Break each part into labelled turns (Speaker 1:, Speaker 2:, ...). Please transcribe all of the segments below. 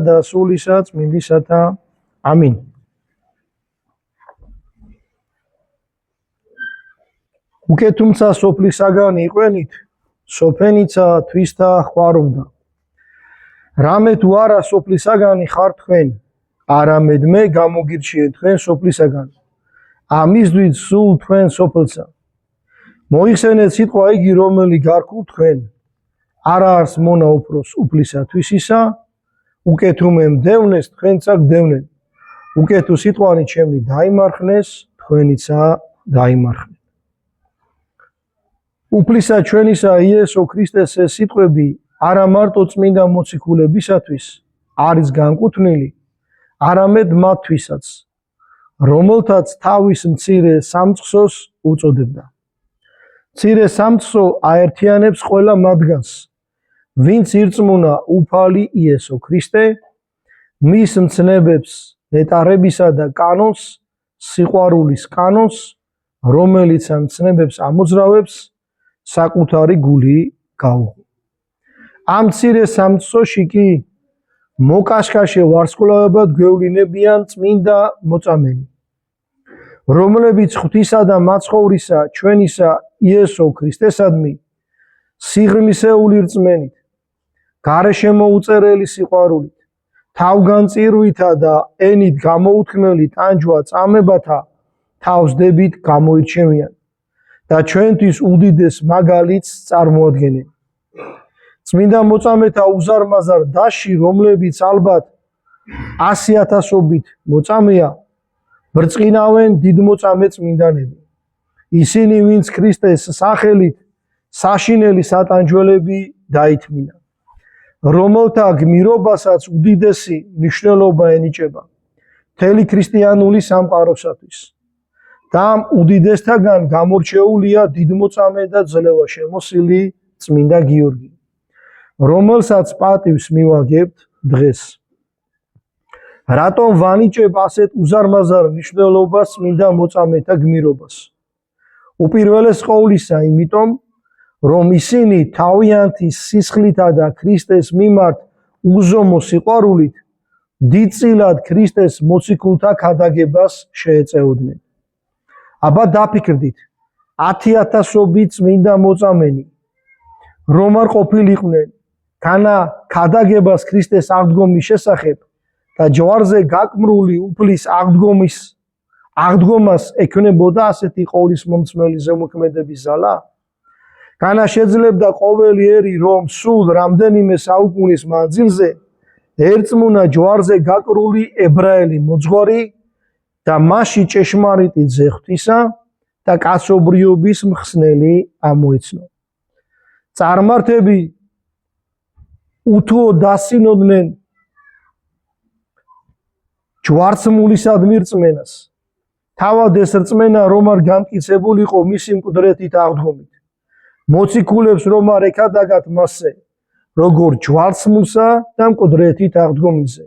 Speaker 1: და სულისა წმინდისათა. ამინ. უკეთ თუმცა სოფლისაგანი იყვენით, სოფენიცა თვისთა ხვარობდა. რამე თუ არა სოფლისაგანი ხართ თქვენ, არამედ მე გამოგირჩიეთ თქვენ სოფლისაგან. ამისდვით სულ თქვენ სოფლსა. მოიხსენეთ სიტყვა იგი, რომელი გარკვევ თქვენ. არა არს მონა უფროს უფლისათვის ისა, უკეთ უმე მდევნეს თქვენცა გდევნენ. უკეთ თუ სიტყვანი ჩემი დაიმარხნეს, თქვენიცა დაიმარხნეთ. უფლისა ჩვენისა იესო ქრისტეს ეს სიტყვები არა მარტო წმინდა მოციქულებისათვის არის განკუთვნილი, არამედ მათთვისაც, რომელთაც თავის მცირე სამწყსოს უწოდებდა. მცირე სამწყსო აერთიანებს ყველა მათგანს, ვინც ირწმუნა უფალი იესო ქრისტე, მის მცნებებს, ნეტარებისა და კანონს, სიყვარულის კანონს, რომელიც ამ მცნებებს ამოძრავებს, საკუთარი გული გაუღო. ამ მცირე სამწყსოში კი მოკაშკაშე ვარსკვლავებად გვევლინებიან წმინდა მოწამენი, რომლებიც ღვთისა და მაცხოვრისა ჩვენისა იესო ქრისტესადმი სიღრმისეული რწმენით, გარეშემოუწერელი სიყვარულით, თავგანწირვითა და ენით გამოუთქმელი ტანჯვა წამებათა თავს დებით გამოირჩევიან და ჩვენთვის უდიდეს მაგალითს წარმოადგენენ. წმინდა მოწამეთა უზარმაზარ დასში, რომლებიც ალბათ 100,000-ობით მოწამეა, ბრწყინავენ დიდმოწამე წმინდანები. ისინი, ვინც ქრისტეს სახელით საშინელი სატანჯველები დაითმინა, რომელთა გმირობასაც უდიდესი მნიშვნელობა ენიჭება მთელი ქრისტიანული სამყაროსათვის. და ამ უდიდესთაგან გამორჩეულია დიდმოწამე და ძლევა შემოსილი წმინდა გიორგი, რომელსაც პატივს მივაგებთ დღეს. რატომ ვანიჭებ ასეთ უზარმაზარ მნიშვნელობას წმინდა მოწამეთა გმირობას? უპირველეს ყოვლისა იმიტომ, რომ ისინი თავიანთი სისხლითა და ქრისტეს მიმართ უზომო სიყვარულით დიდწილად ქრისტეს მოციქულთა ქადაგებას შეეწეოდნენ. აბა დაფიქრდით, 10,000-ობით წმინდა მოწამენი რომ არ ყოფილიყვნენ განა ქადაგებას ქრისტეს აღდგომის შესახებ და ჯვარზე გაკმრული უფლის აღდგომას ექნებოდა ასეთი ყოვლისმომცემელი ზემოქმედების ზალა? განა შეძლებდა ყოველი ერი, რომ სულ რამდენიმე საუკუნის მანძილზე ერწმუნა ჯვარზე გაკრული ებრაელი მოძღვარი და მასში ჭეშმარიტი ძე ღვთისა და კაცობრიობის მხსნელი ამოეცნო. წარმართები უთუო დასინოდნენ ჯვარცმულისადმი რწმენას. თავად ეს რწმენა რომ არ განმტკიცებულიყო მისი მკვდრეთით აღდგომით, მოციქულებს რომ არ ეკადაგათ მასზე, როგორ ჯვარცმულსა და მკვდრეთით აღდგომილზე,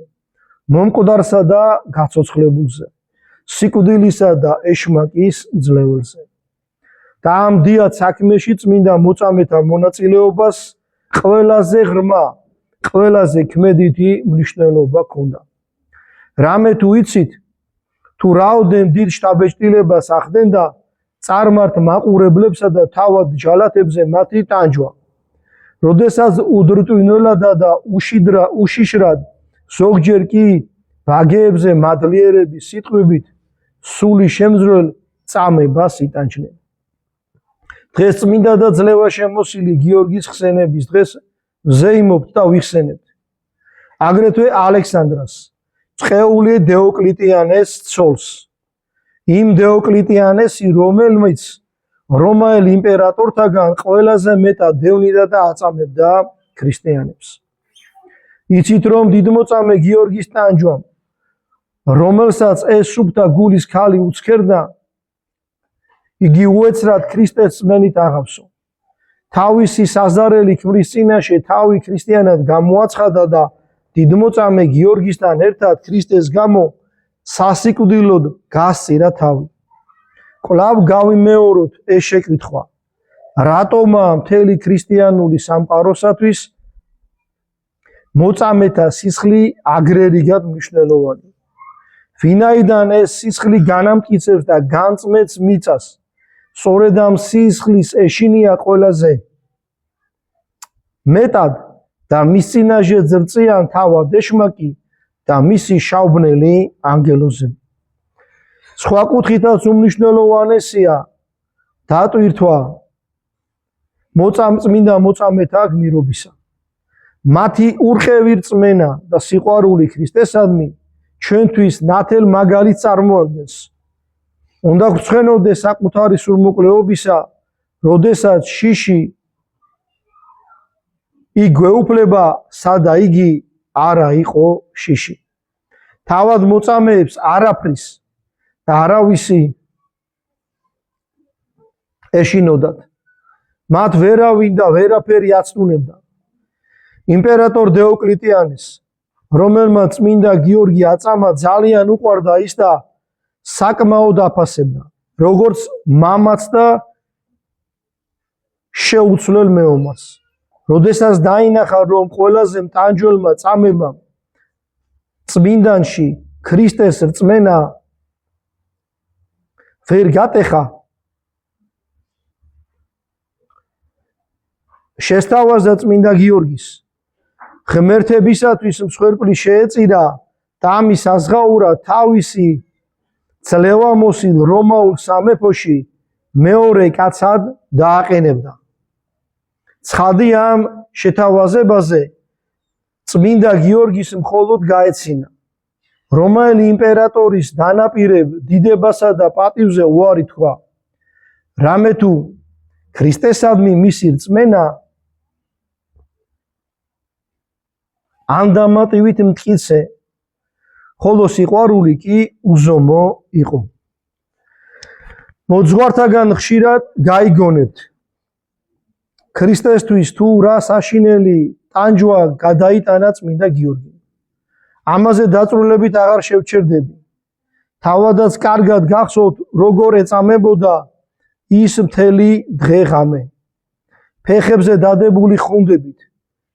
Speaker 1: მომკვდარსა და გაცოცხლებულზე, სიკვდილისა და ეშმაკის ძლეველზე. და ამ დიად საქმეში წმინდა მოწამეთა მონაწილეობას ყველაზე ღრმა, ყველაზე ქმედითი მნიშვნელობა ჰქონდა. რამე თუ იცით, თუ რაოდენ დიდ შთაბეჭდილებას ახდენდა წარმართ მაყურებლებსა და თავად ჯალათებზე მათი ტანჯვა, როდესაც უდრტვინველადა და უშიშრად, ზოგჯერ კი ვაგეებზე მადლიერების სიტყვებით სული შემძვრელ წამებას იტანჯნენ. დღეს წმინდა და ძლევა შემოსილი გიორგის ხსენების დღეს ვზეიმობთ და ვიხსენებთ. აგრეთვე ალექსანდრას, წყეული დეოკლიტიანეს ცოლს. იმ დეოკლიტიანესი, რომელმიც რომაელ იმპერატორთაგან ყველაზე მეტად დევნიდა და აწამებდა ქრისტიანებს. იცით რომ დიდმოწამე გიორგის ტანჯვამ, რომელსაც ეს სუფთა გულის ქალი უცქერდა, იგი უეცრად ქრისტეს წმენით აღავსო. თავისი საზარელი ქმრის წინაშე თავი ქრისტიანად გამოაცხადა და დიდმოწამე გიორგისთან ერთად ქრისტეს გამო სასიკვდილოდ გასწირა თავი. კვლავ გავიმეოროთ ეს შეკითხვა, რატომა მთელი ქრისტიანული სამყაროსათვის მოწამეთა სისხლი აგრერიგად მნიშვნელოვანი. ვინაიდან ეს სისხლი განამტკიცებს და განწმენს მიწას, სწორედ ამ სისხლის ეშინია ყველაზე მეტად და მის წინაშე ძრწიან თავად ეშმაკი და მისი შავბნელი ანგელოზები. სხვა კუთხითაც უმნიშვნელოვანესია დატვირთვა წმინდა მოწამეთა გმირობისა. მათი ურყევი რწმენა და სიყვარული ქრისტესადმი ჩვენთვის ნათელ მაგალითს წარმოადგენს. უნდა გვცხენოდეს საკუთარი სულმოკლეობისა, როდესაც შიში იქ გვეუფლება, სადა იგი არა იყო შიში. თავად მოწამეებს არაფრის და არავისი ეშინოდათ. მათ ვერავინ და ვერაფერი აცნუნებდა. იმპერატორ დეოკლეტიანეს, რომელმაც წმინდა გიორგი აწამა, ძალიან უყვარდა ის და საკმაოდ აფასებდა, როგორც მამაც და შეუცვლელ მეომარს. როდესაც დაინახა, რომ ყველაზე მტანჯველმა წამებამ წმინდანში ქრისტეს რწმენა ვერ გატეხა, შესთავაზა წმინდა გიორგის ღმერთებისათვის მსხვერპლი შეეწირა და ამის აზღაურად თავისი ძლევამოსილ რომაულ სამეფოში მეორე კაცად დააყენებდა. ცხადი ამ შეთავაზებაზე წმინდა გიორგის მხოლოდ გაეცინა, რომაელი იმპერატორის დანაპირებ დიდებასა და პატივზე უარი თქვა, რამე თუ ქრისტესადმი მისი რწმენა ანდამატივით მტკიცე, ხოლო სიყვარული კი უზომო იყო. მოძღვართაგან ხშირად გაიგონებთ, ქრისტესთვის თუ რა საშინელი ტანჯვა გადაიტანა წმინდა გიორგი. ამაზე დაწვრილებით აღარ შევჩერდები. თავადაც კარგად გახსოვთ, როგორ ეწამებოდა ის მთელი დღე-ღამე. ფეხებზე დადებული ხუნდებით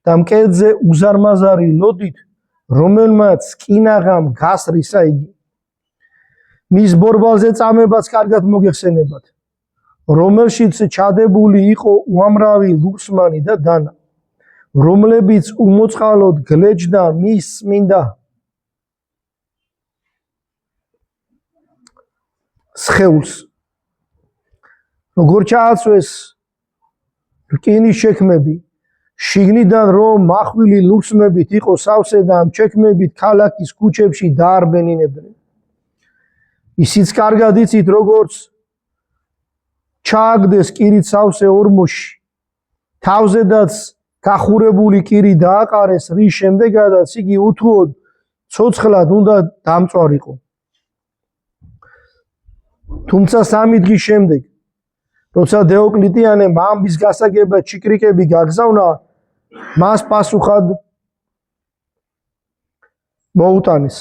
Speaker 1: და მკერდზე უზარმაზარი ლოდით, რომელმაც კინაღამ გასრისა იგი. მის ბორბალზე წამებაც კარგად მოგეხსენებათ, რომელშიც ჩადებული იყო უამრავი ლურსმანი და დანა, რომლებიც უმოწყალოდ გლეჯდა მის წმინდა სხეულს. როგორ ჩააცვეს რკინის შექმები, შიგნიდან რომ მახვილი ლურსმებით იყო სავსე და ამ შექმებით ქალაქის ქუჩებში დაარბენინებდნენ. ისიც კარგად იცით, როგორც ჩააგდეს კირით სავსე ორმოში, თავზედაც გახურებული კირი დააყარეს, რის შემდეგაც იგი უთუოდ ცოცხლად უნდა დამწვარიყო. თუმცა 3 დღის შემდეგ, როცა დეოკლეტიანემ ამბის გასაგებად ჩიკრიკები გაგზავნა, მას პასუხად მოუტანეს,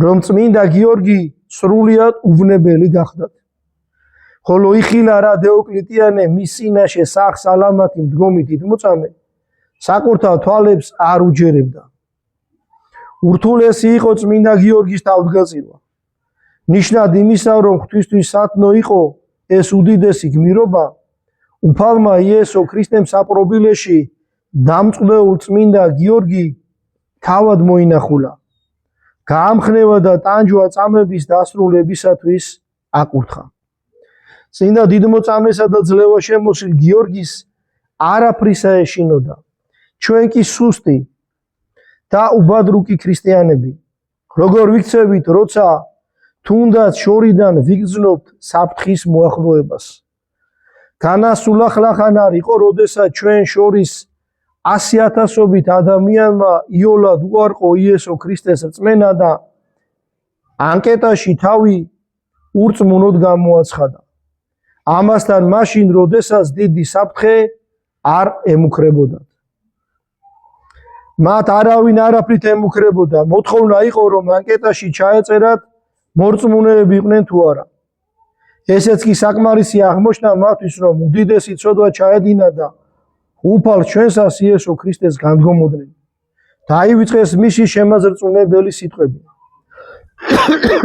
Speaker 1: რომ წმინდა გიორგი სრულიად უვნებელი გახდათ. ხოლო იხილა რა დეოკლეტიანე მის წინაშე სახ-სალამათი მდგომი დიდმოწამე საკურთა თვალებს არ უჯერებდა. ურთულესი იყო წმინდა გიორგის თავდგაწირვა. ნიშნად იმისა, რომ ღვთისთვის სათნო იყო ეს უდიდესი გმირობა, უფალმა იესო ქრისტემ საპრობილეში დამწყდეულ წმინდა გიორგი თავად მოინახულა. გაამხნევა და ტანჯვა წამების დასრულებისათვის აკურთხა. წმინდა დიდმოწამესა და ძლევაშემოსილ გიორგის არაფრისა ეშინოდა. ჩვენ კი სუსტი და უბადრუკი ქრისტიანები, როგორ ვიქცევით, როცა თუნდაც შორიდან ვიგრძნობთ საფრთხის მოახლოებას. განასულახლახან არ იყო, როდესაც ჩვენ შორის 100,000-ობით ადამიანმა იოლად უარყო იესო ქრისტეს რწმენა და ანკეტაში თავი ურწმუნოდ გამოაცხადა. ამასთან მაშინ, როდესაც დიდი საფრთხე არ ემუქრებოდათ. მათ არავინ არაფრით ემუქრებოდა. მოთხოვნა იყო, რომ ანკეტაში ჩაეწერათ, მორწმუნეები იყვნენ თუ არა. ესეც კი საკმარისი აღმოჩნდა მათთვის, რომ უდიდესი ცოდვა ჩაედინა და უფალ ჩვენსას იესო ქრისტეს განდგომოდნენ. დაივიწყეს მისი შემაძრწუნებელი სიტყვები.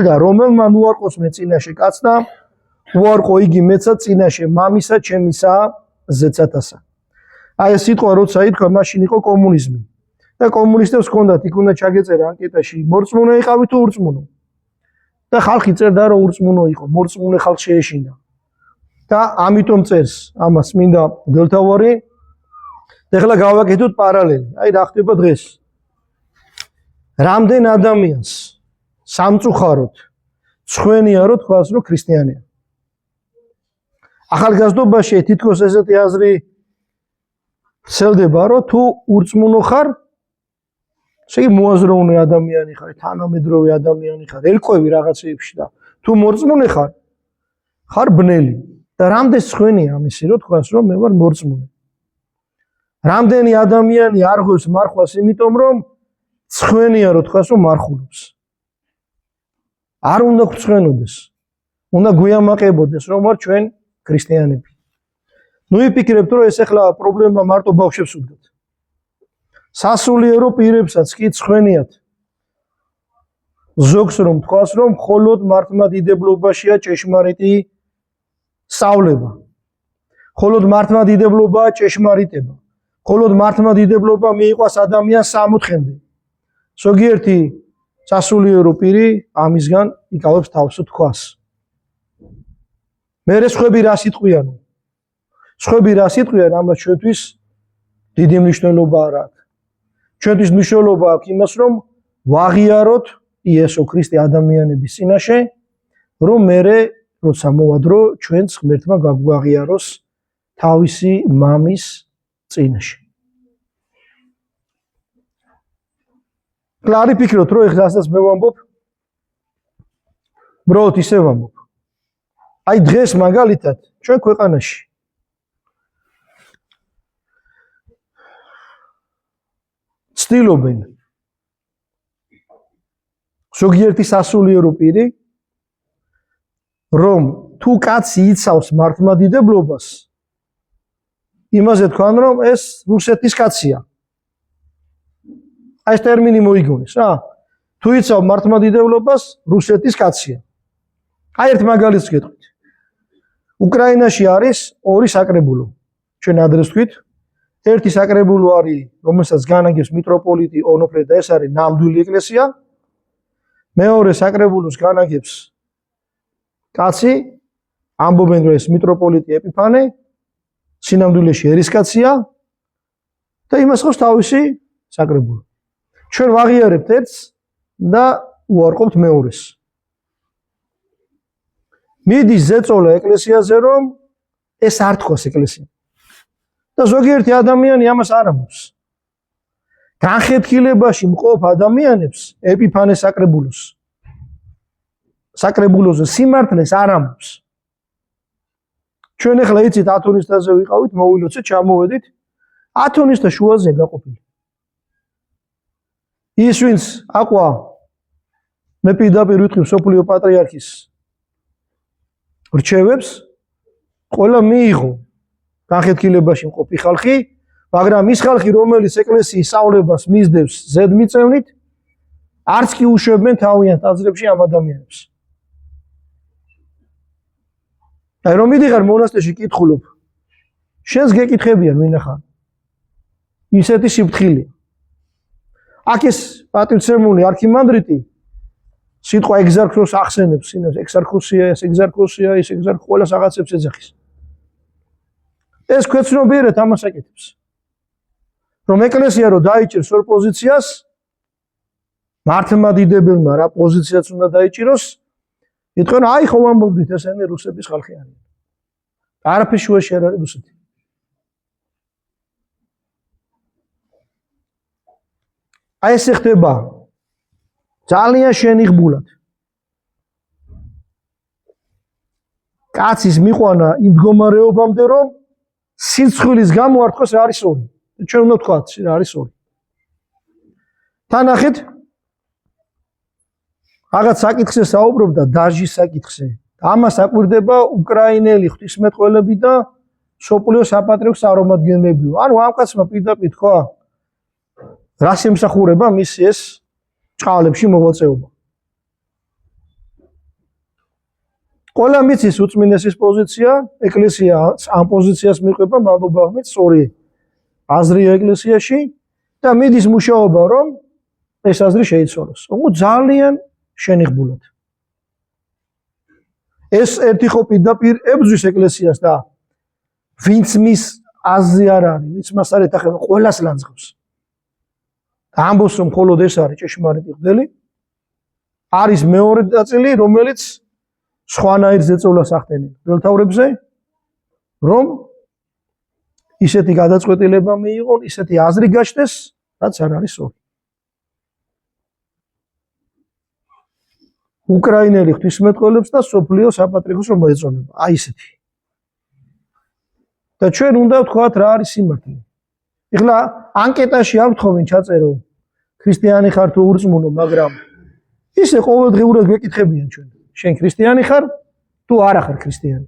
Speaker 1: და რომელმა მოარყოს მე წინაშე კაცთა, უარყო იგი მეცა წინაშე მამისა ჩემისა ზეცათასა. აი ეს სიტყვა როცა ითქვა, მაშინ იყო კომუნიზმი. და კომუნისტებს ჰქონდათ, იქ უნდა ჩაგეწერა ანკეტაში, მორწმუნე იყავი თუ ურწმუნო. და ხალხი წერდა, რომ ურწმუნო იყო, მორწმუნე ხალხი შეეშინდა. და ამიტომ წერს ამას მინდა დელთავარი. ეხლა გავაკეთოთ პარალელი. აი რა ხდება დღეს. რამდენ ადამიანს სამწუხაროდ ცხენია რომ თქვას რომ ქრისტიანია. ახალგაზრდობაში თითქოს ესეთი აზრი ვრცელდება რომ თუ ურწმუნო ხარ, შეიძლება მოაზროვნე ადამიანი ხარ, თანამედროვე ადამიანი ხარ, ერკვევი რაღაცეებში და თუ მორწმუნე ხარ, ხარ ბნელი. და რამდენ ცხენია ამისი რომ თქვას რომ მე ვარ მორწმუნე. რამდენი ადამიანი არ ღვევს მარხვას იმიტომ რომ ცხენია რომ თქვას რომ მარხულობს. არ უნდა გწვენოდეს. უნდა გვიამაყებოდეს რომ ვარ ჩვენ ქრისტიანები. ნუ იფიქრებთ რომ ეს ახლა პრობლემა მარტო ბავშვებს უდგათ. სასულიერო პირებსაც კი ცხენიათ. ზოგს რომ თქვას რომ მხოლოდ მართლმადიდებლობაშია ჭეშმარიტი სწავლება. მხოლოდ მართლმადიდებლობაა ჭეშმარიტება. მხოლოდ მართლმადიდებლობა მიიყვას ადამიანს 60-მდე. ზოგიერთი სასულიერო პირი ამისგან იკავებს თავს თქვას. მერე სხვები რა სიტყვიანო? სხვები რა სიტყვიან, ამას ჩვენთვის დიდი მნიშვნელობა არ აქვს. ჩვენთვის მნიშვნელობა აქვს იმას, რომ ვაღიაროთ იესო ქრისტე ადამიანების წინაშე, რომ მერე როცა მოვადრო, ჩვენც ღმერთმა გაგვაღიაროს თავისი მამის წინაშე. კლარი ფიქრობთ, რომ ეხლა ასაც მე ვამბობ, ბროდ ისე ვამბობ. აი დღეს მაგალითად ჩვენ ქვეყანაში ცდილობენ ზოგიერთი სასულიერო პირი რომ თუ კაცი იცავს მართლმადიდებლობას, იმაზე თქვან რომ ეს რუსეთის კაცია. აი ეს ტერმინი მოიგონეს რა. თუ იცავ მართლმადიდებლობას, რუსეთის კაცია. აი ერთ მაგალითს გეტყვით. უკრაინაში არის ორი საკრებულო. ჩვენ ადრეს თქვით, ერთი საკრებულო არის, რომელსაც განაგებს მიტროპოლიტი ონოფრე და ეს არის ნამდვილი ეკლესია. მეორე საკრებულოს განაგებს კაცი, ამბობენ რომ ეს მიტროპოლიტი ეპიფანე, სინამდვილეში ერისკაცია და იმას ხავს თავისი საკრებულო. ჩვენ ვაღიარებთ ერთს და უარყოფთ მეორეს. მიდის ზეწოლა ეკლესიაზე რომ ეს არ თქვას ეკლესია. და ზოგიერთი ადამიანი ამას არ ამბობს. განხეთქილებაში მყოფ ადამიანებს ეპიფანეს საკრებულოზე სიმართლეს არ ამბობს. ჩვენ ახლა იცით ათონისტაზე ვიყავით, მოვილოცეთ, ჩამოვედით. ათონისტა შუაზეა გაყოფილი. ის ვინც აყვა მე პირდაპირ ვიტყვი მსოფლიო პატრიარქის რჩევებს, ყველა მიიღო განხეთქილებაში მყოფი ხალხი, მაგრამ ის ხალხი, რომელიც ეკლესიის სწავლებას მისდევს ზედმიწევნით, არც კი უშვებენ თავიანთ აზრებში ამ ადამიანებს. აი რომ მიდიხარ მონასტერში კითხულობ, შენს გეკითხებიან ვინ ახარ? ისეთი სიფრთხილეა. აქ ეს პატივცემული არქიმანდრიტი სიტყვა ეგზარქოს ახსენებს, ეგზარქოსია, ეს ეგზარქოსია, ის ეგზარქ ყველას რაღაცებს ეძახის. ეს ქვეცნობიერად ამას აკეთებს. რომ ეკლესია რო დაიჭირს ორ პოზიციას, მართლმადიდებელმა რა პოზიციაც უნდა დაიჭიროს, იტყვენ აი ხო ვამბობდით ესენი რუსების ხალხი არიან. არაფერი შუაში არ არის რუსეთი. აი ეს ხდება ძალიან შენიღბულად. კაცის მიყვანა იმ მდგომარეობამდე რომ სიცხვილის გამო არ თქოს რა არის ორი. ჩვენ უნდა ვთქვათ რა არის ორი. თანახეთ რაღაც საკითხზე საუბრობდა, დაჟის საკითხზე. ამას აკვირდება უკრაინელი ღვთისმეტყველები და სოფლიო საპატრიარქოს წარმომადგენლებიო. ანუ ამ კაცმა პირდაპირ თქვა, რას ემსახურება მისი ეს ჭყალებში მოღვაწეობა. ყველა მიცის უწმინდესის პოზიცია, ეკლესია ამ პოზიციას მიყვება მადლობაღმით სწორი აზრია ეკლესიაში და მიდის მუშაობა, რომ ეს აზრი შეიცვალოს. უგუ ძალიან შენიღბულად. ეს ერთი ხო პირდაპირ ებრძვის ეკლესიას და ვინც მის აზრი არ არის, ვინც მას არ ეთახება, ყველას ლანძღავს. ამბობს, რომ მხოლოდ ეს არის ჭეშმარიტი მღვდელი. არის მეორე ნაწილი, რომელიც სხვანაირ ზეწოლას ახდენენ მღვდელთაურებზე, რომ ისეთი გადაწყვეტილება მიიღონ, ისეთი აზრი გაჩნდეს, რაც არ არის სწორი. უკრაინელი ღვთისმეტყველებს და სოფლიო საპატრიარქოს რომ მოეწონება. აი ესეთი. და ჩვენ უნდა ვთქვათ რა არის სიმართლე. ეხლა ანკეტაში არ ვთხოვენ ჩაწერო ქრისტიანი ხარ თუ ურწმუნო, მაგრამ ისე ყოველდღიურად გვეკითხებიან ჩვენ. შენ ქრისტიანი ხარ თუ არა ხარ ქრისტიანი?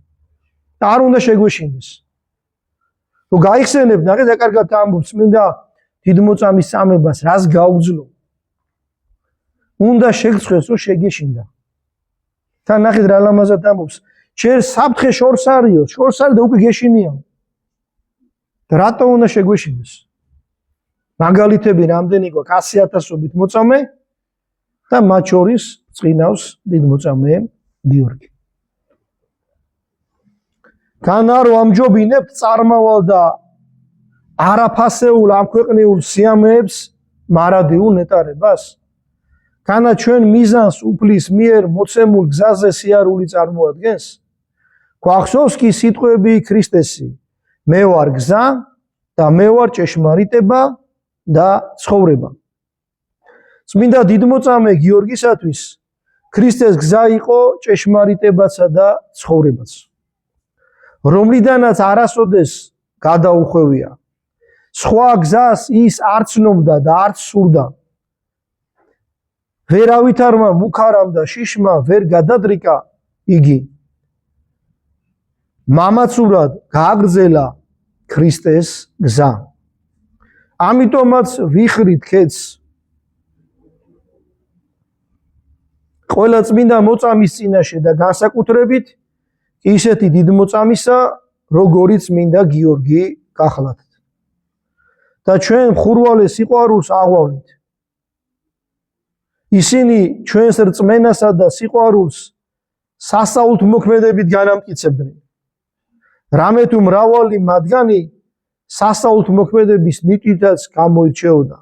Speaker 1: და არ უნდა შეგვეშინდეს. თუ გაიხსენებ, ნახე და კარგად ამბობს, მინდა დიდმოწამის წამებას რას გაუძლო. უნდა შეგწყვეს, რომ შეგეშინდა. თან ნახეთ რა ლამაზად ამბობს, შენ საფრთხე შორს არისო, შორს არის და უკვე გეშინია. და რატო უნდა შეგვეშინდეს? მაგალითები რამდენი გვაქვს 100,000-ობით მოწამე და მათ შორის წინავს დიდმოწამე გიორგი. თან არ ვამჯობინებთ წარმავალ და არაფასეულ ამ ქვეყნიურ სიამეებს მარადიულ ნეტარებას. თანა ჩვენ მიზანს უფლის მიერ მოცემულ გზაზე სიარული წარმოადგენს. გვახსოვს კი სიტყვები ქრისტესი, მე ვარ გზა და მე ვარ ჭეშმარიტება და ცხოვრება. წმინდა დიდმოწამე გიორგისათვის ქრისტეს გზა იყო ჭეშმარიტებაცა და ცხოვრებაც, რომლიდანაც არასოდეს გადაუხვევია. სხვა გზას ის არც ნომდა და არც სურდა. ვერავითარმა მუქარამ და შიშმა ვერ გადადრიკა იგი. მამაცურად გააგრძელა ქრისტეს გზა. ამიტომაც ვიხრით ქედს ყველა წმინდა მოწამის წინაშე და განსაკუთრებით ისეთი დიდმოწამისა, როგორიც წმინდა გიორგი გახლავთ. და ჩვენ მხურვალე სიყვარულს აღვავლით. ისინი ჩვენს რწმენასა და სიყვარულს სასაულთ მოქმედებით განამტკიცებდნენ. რამე თუ მრავალი მათგანი სასაულთ მოქმედების ნიჭითაც გამოირჩეოდა.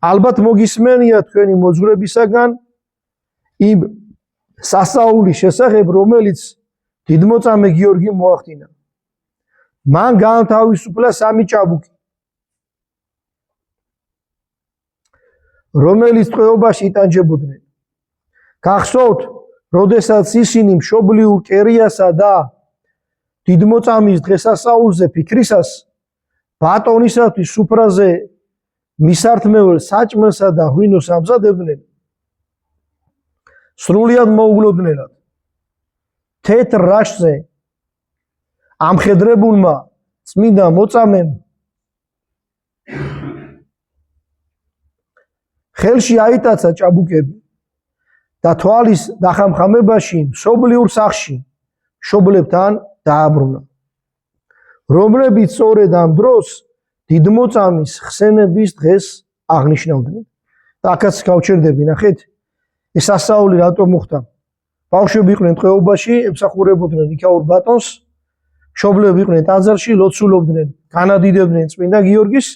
Speaker 1: ალბათ მოგისმენია თქვენი მოძღვრებისაგან იმ სასაულის შესახებ, რომელიც დიდმოწამე გიორგი მოახდინა. მან გაანთავისუფლა 3 ჭაბუკი, რომელიც ტყვეობაში იტანჯებოდნენ. გახსოვთ, როდესაც ისინი მშობლიურ კერიასა და დიდმოწამის დღესასწაულზე ფიქრისას ბატონისათვის სუფრაზე მისართმეველ საჭმელსა და ღვინოს ამზადებდნენ, სრულიად მოუგლოდნელად. თეთრ რაშზე ამხედრებულმა წმინდა მოწამემ ხელში აიტაცა ჭაბუკები და თვალის დახამხამებაში მშობლიურ სახლში მშობლებთან დააბრუნა, რომლებიც სწორედ ამ დროს დიდმოწამის ხსენების დღეს აღნიშნავდნენ. და აქაც გავჩერდები, ნახეთ, ეს სასაული რატომ მოხდა. ბავშვები იყვნენ ტყვეობაში, ემსახურებოდნენ იქაურ ბატონს, მშობლები იყვნენ ტაძარში, ლოცულობდნენ, განადიდებდნენ წმინდა გიორგის.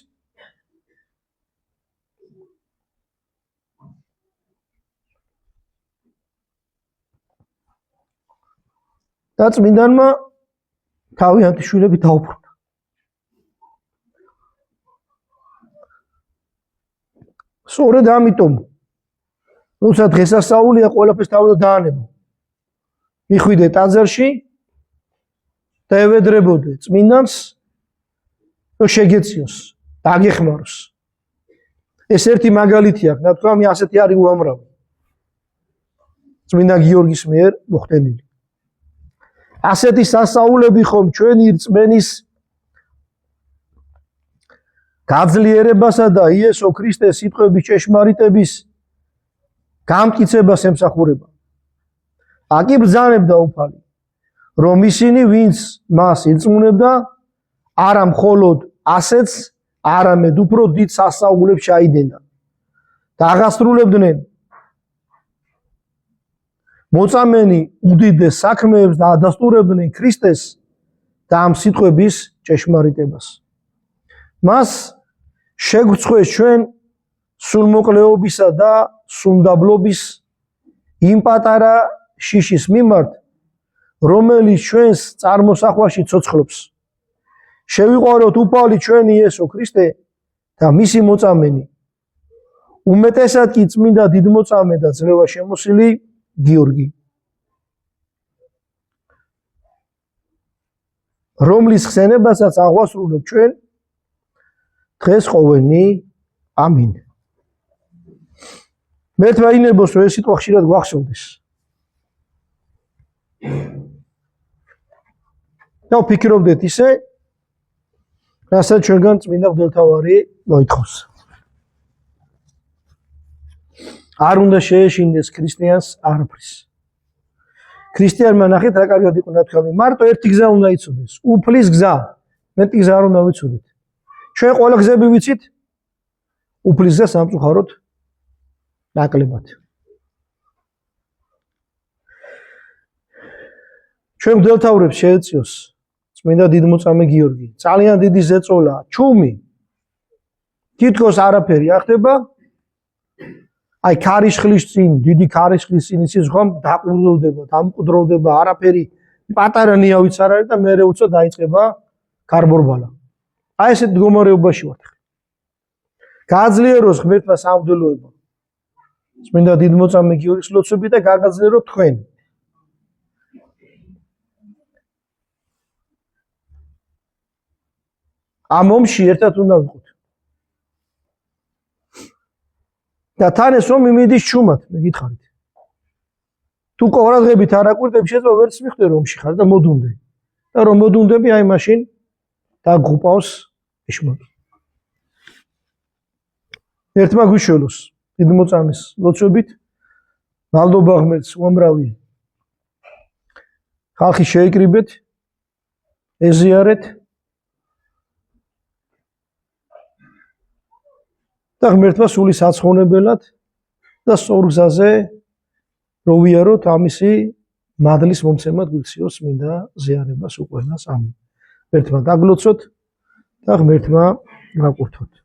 Speaker 1: და წმინდანმა თავიანთი შვილები დაუბრუნა. სწორედ ამიტომ, როცა დღესასწაულია, ყველაფერს თავად დაანება. მიხვიდე ტაძარში და ევედრებოდე წმინდანს, რომ შეგეციოს, დაგეხმაროს. ეს ერთი მაგალითი აქვს, ნათქვამი ასეთი არის უამრავი. წმინდა გიორგის მიერ მოხდენილი. ასეთი სასაულები ხომ ჩვენი რწმენის გაძლიერებასა და იესო ქრისტეს სიტყვების ჭეშმარიტების გამტკიცებას ემსახურება. აკი ბრძანებდა უფალი, რომ ისინი, ვინც მას ირწმუნებდა, არა მხოლოდ ასეც, არამედ უფრო დიდ სასაულებს ჩაიდენდა და აღასრულებდნენ მოწამენი უდიდეს საქმეებს და ადასტურებდნენ ქრისტეს და ამ სიტყვების ჭეშმარიტებას. მას შეგვწყვეს ჩვენ სულმოკლეობისა და სუნდაბლობის იმ პატარა შიშის მიმართ, რომელიც ჩვენს წარმოსახვაში ცოცხლობს. შევიყვაროთ უფალი ჩვენი იესო ქრისტე და მისი მოწამენი, უმეტესად კი წმინდა დიდმოწამე და ძლევა შემოსილი გიორგი, რომლის ხსენებასაც აღვასრულებ ჩვენ დღეს ყოველნი. ამინ. მერთმა ინებოს რომ ეს სიტყვა ხშირად გვახსოვდეს. და ვფიქრობდეთ ისე, რასაც ჩვენგან წმინდა მღვდელმთავარი მოითხოვს. არ უნდა შეეშინდეს ქრისტიანს არაფრის. ქრისტიანმა ნახეთ რა კარგად იყო ნათქვამი, მარტო ერთი გზა უნდა იცოდეს, უფლის გზა. მეტი გზა არ უნდა ვიცოდეთ. ჩვენ ყველა გზები ვიცით, უფლის გზა სამწუხაროდ ნაკლებად. ჩვენ მღვდელმთავრებს შეეწიოს წმინდა დიდმოწამე გიორგი. ძალიან დიდი ზეწოლა, ჩუმი. თითქოს არაფერი ახდება. აი ქარიშხლის წინ, დიდი ქარიშხლის წინ იცის ხომ დაყრდნობა, დამყრდნობა, არაფერი პატარა ნიავიც არ არის და მერე უცოდ დაიწყება ქარბორბალა. აი ესეთ მდგომარეობაში ვართ. გააძლიეროს ღმერთმა სამღვდელოება. წმინდა დიდმოწამე გიორგის ლოცვები და გაგაძლიეროთ თქვენ. ამ ომში ერთად უნდა ვიყოთ. და თან ეს ომი მიდის ჩუმად, მე გითხარით. თუ ყურადღებით არ აკვირდები, შეიძლება ვერც მიხვდე რომ ომში ხარ და მოდუნდე. და რომ მოდუნდები, აი მაშინ დაგღუპავს ეშმაკი. ერთმა გვიშველოს დიდმოწამის ლოცვებით, მადლობა ღმერთს უამრავი ხალხი შეიკრიბეთ, ეზიარეთ და ღმერთმა სული საცხონებელად და სწორ გზაზე რო ვიაროთ, ამისი მადლის მომცემად გვიქციოს მინდა ზიარებას უყველას. ამინ. ღმერთმა დაგლოცოთ და ღმერთმა გაკურთხოთ.